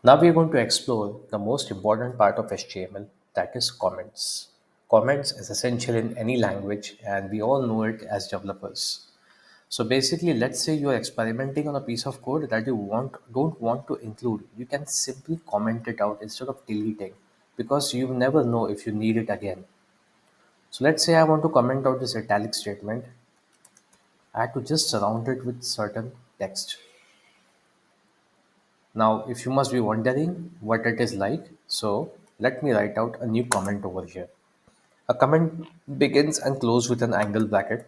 Now we are going to explore the most important part of HTML, that is comments. Comments is essential in any language and we all know it as developers. So basically, let's say you are experimenting on a piece of code that you don't want to include. You can simply comment it out instead of deleting because you never know if you need it again. So let's say I want to comment out this italic statement. I had to just surround it with certain text. Now, if you must be wondering what it is like, so let me write out a new comment over here. A comment begins and closes with an angle bracket,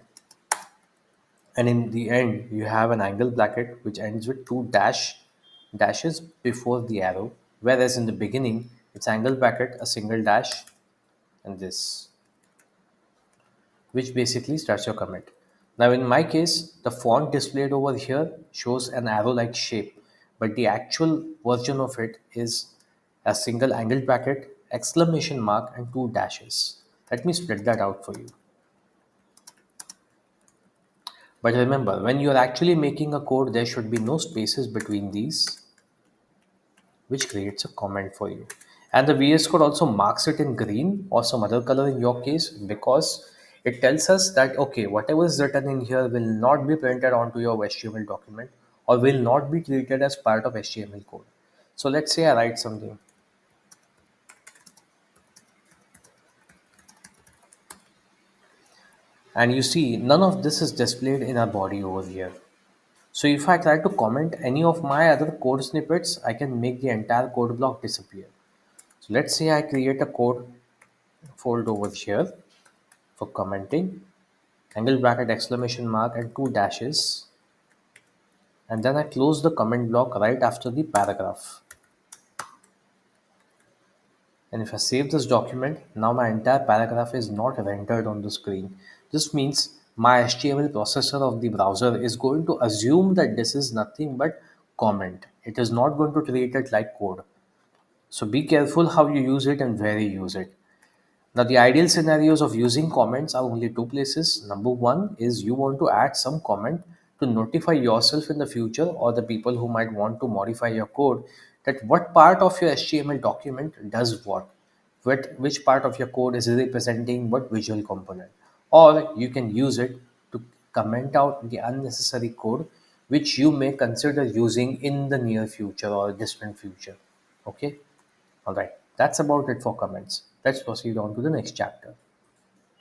and in the end, you have an angle bracket which ends with two dashes before the arrow, whereas in the beginning, it's angle bracket, a single dash, and this, which basically starts your comment. Now, in my case, the font displayed over here shows an arrow like shape, but the actual version of it is a single angled bracket, exclamation mark, and two dashes. Let me split that out for you. But remember, when you are actually making a code, there should be no spaces between these, which creates a comment for you. And the VS Code also marks it in green or some other color in your case because it tells us that okay, whatever is written in here will not be printed onto your HTML document or will not be treated as part of HTML code. So let's say I write something and you see none of this is displayed in our body over here. So if I try to comment any of my other code snippets, I can make the entire code block disappear. So let's say I create a code folder over here for commenting, angle bracket, exclamation mark, and two dashes, and then I close the comment block right after the paragraph. And if I save this document, now my entire paragraph is not rendered on the screen. This means my HTML processor of the browser is going to assume that this is nothing but comment. It is not going to treat it like code. So be careful how you use it and where you use it. Now, the ideal scenarios of using comments are only two places. Number one is you want to add some comment to notify yourself in the future or the people who might want to modify your code that what part of your HTML document does which part of your code is representing what visual component. Or you can use it to comment out the unnecessary code which you may consider using in the near future or distant future. Okay? All right, that's about it for comments. Let's proceed on to the next chapter.